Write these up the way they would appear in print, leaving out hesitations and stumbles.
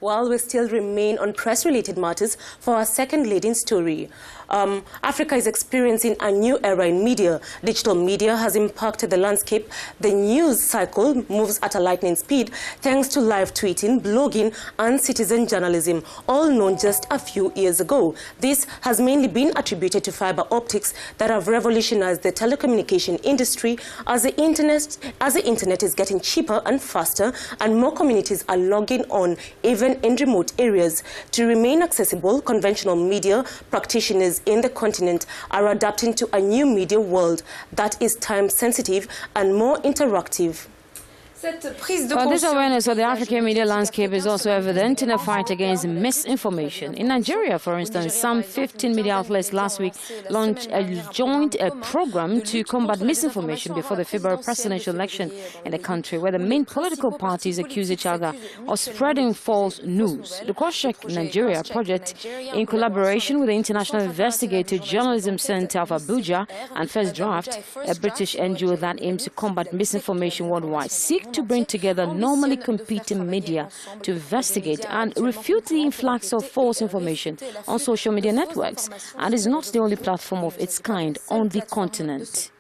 While we still remain on press-related matters for our second leading story. Africa is experiencing a new era in media. Digital media has impacted the landscape. The news cycle moves at a lightning speed thanks to live tweeting, blogging, and citizen journalism, all known just a few years ago. This has mainly been attributed to fiber optics that have revolutionized the telecommunication industry as the internet is getting cheaper and faster, and more communities are logging on, even in remote areas. To remain accessible, conventional media practitioners in the continent are adapting to a new media world that is time-sensitive and more interactive. This awareness of the African media landscape is also evident in the fight against misinformation. In Nigeria, for instance, some 15 media outlets last week launched a joint program to combat misinformation before the February presidential election in the country, where the main political parties accuse each other of spreading false news. The Cross-Check Nigeria project, in collaboration with the International Investigative Journalism Center of Abuja and First Draft, a British NGO that aims to combat misinformation worldwide, seek to bring together normally competing media to investigate and refute the influx of false information on social media networks, and is not the only platform of its kind on the continent.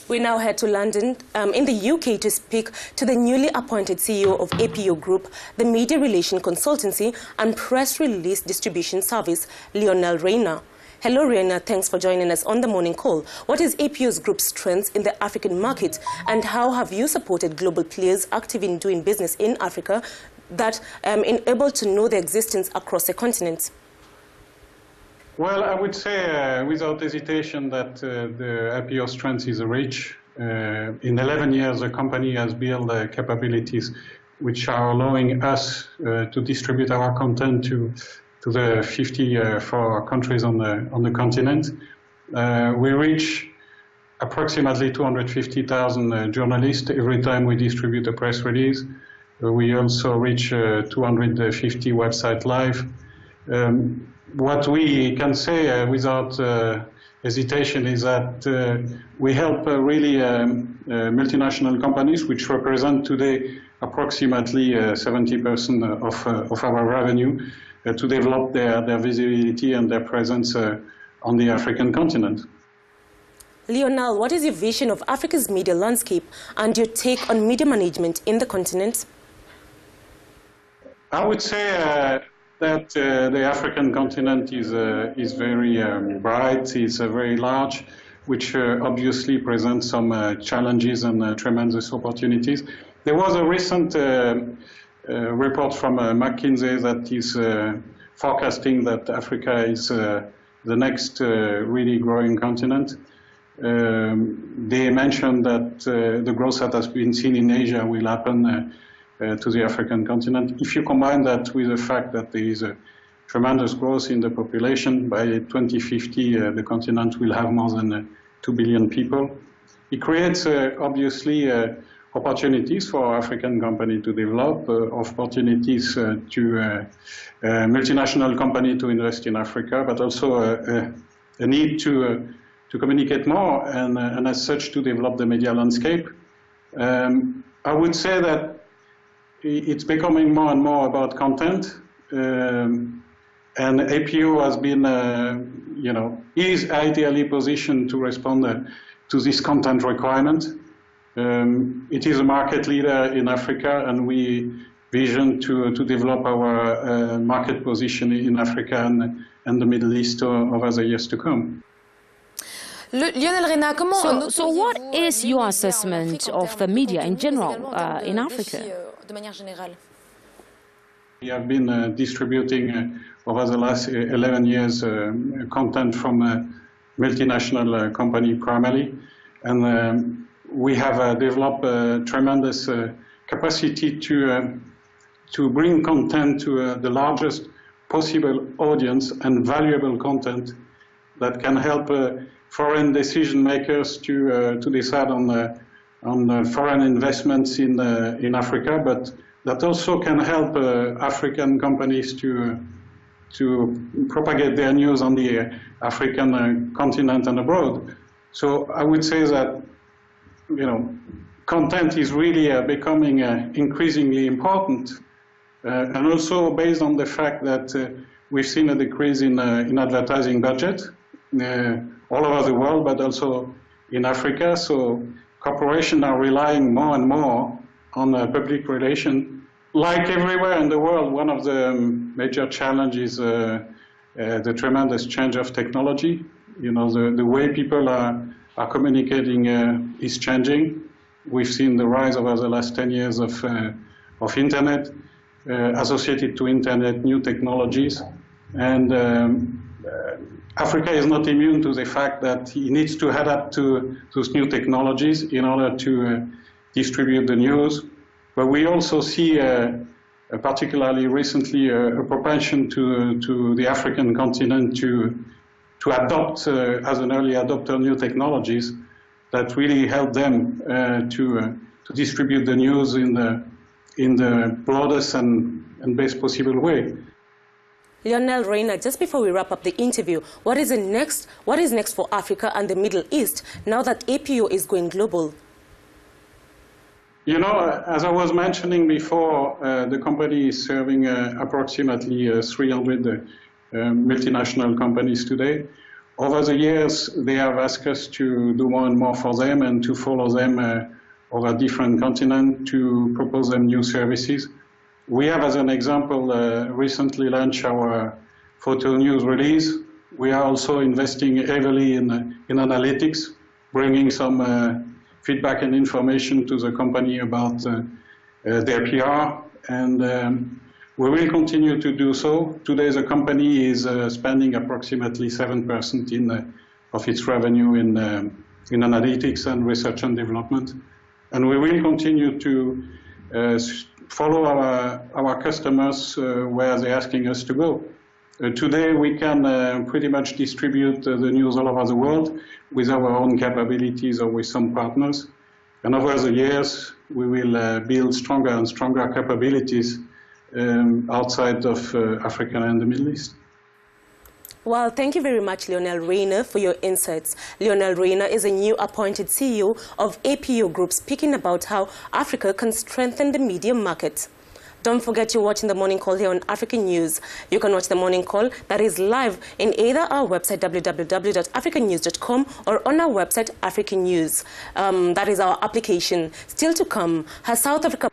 We now head to London, in the UK, to speak to the newly appointed CEO of APO Group, the media relation consultancy and press release distribution service, Lionel Reina. Hello, Reina. Thanks for joining us on the morning call. What is APO's group's strengths in the African market, and how have you supported global players active in doing business in Africa that enable to know their existence across the continent? Well, I would say without hesitation that the APO strength is rich. In 11 years, the company has built capabilities which are allowing us to distribute our content to the 54 countries on the continent. We reach approximately 250,000 journalists every time we distribute a press release. We also reach 250 websites live. What we can say without hesitation is that we help really multinational companies, which represent today approximately 70% of our revenue, to develop their visibility and their presence on the African continent. Lionel, what is your vision of Africa's media landscape and your take on media management in the continent? I would say that the African continent is very bright, it's very large, which obviously presents some challenges and tremendous opportunities. There was a recent report from McKinsey that is forecasting that Africa is the next really growing continent. They mentioned that the growth that has been seen in Asia will happen to the African continent. If you combine that with the fact that there is a tremendous growth in the population, by 2050 the continent will have more than 2 billion people. It creates obviously opportunities for African companies to develop, opportunities to multinational companies to invest in Africa, but also a need to communicate more and as such to develop the media landscape. I would say that it's becoming more and more about content, and APO has been, is ideally positioned to respond to this content requirement. It is a market leader in Africa, and we vision to develop our market position in Africa and the Middle East over the years to come. Lionel Reina, so what is your assessment of the media in general in Africa? We have been distributing over the last 11 years content from a multinational company primarily, and we have developed a tremendous capacity to bring content to the largest possible audience and valuable content that can help foreign decision makers to decide on foreign investments in Africa, but that also can help African companies to propagate their news on the African continent and abroad. So I would say that content is really becoming increasingly important and also based on the fact that we've seen a decrease in advertising budget all over the world, but also in Africa. So corporations are relying more and more on public relations. Like everywhere in the world, one of the major challenges is the tremendous change of technology. You know, the way people are communicating is changing. We've seen the rise over the last 10 years of internet, associated to internet, new technologies. And Africa is not immune to the fact that it needs to adapt to those new technologies in order to distribute the news. But we also see, particularly recently, a propension to the African continent to adopt, as an early adopter, new technologies that really help them to distribute the news in the broadest and best possible way. Lionel Reina, just before we wrap up the interview, what is next for Africa and the Middle East now that APO is going global? You know, as I was mentioning before, the company is serving approximately 300 multinational companies today. Over the years, they have asked us to do more and more for them and to follow them over different continents to propose them new services. We have, as an example, recently launched our photo news release. We are also investing heavily in analytics, bringing some feedback and information to the company about their PR, and we will continue to do so. Today, the company is spending approximately 7% of its revenue in analytics and research and development, and we will continue to follow our customers where they're asking us to go. Today, we can pretty much distribute the news all over the world with our own capabilities or with some partners. And over the years, we will build stronger and stronger capabilities outside of Africa and the Middle East. Well, thank you very much, Lionel Reina, for your insights. Lionel Reina is a new appointed CEO of APO Group, speaking about how Africa can strengthen the media market. Don't forget you're watching The Morning Call here on African News. You can watch The Morning Call that is live in either our website, www.africanews.com, or on our website, African News. That is our application. Still to come, has South Africa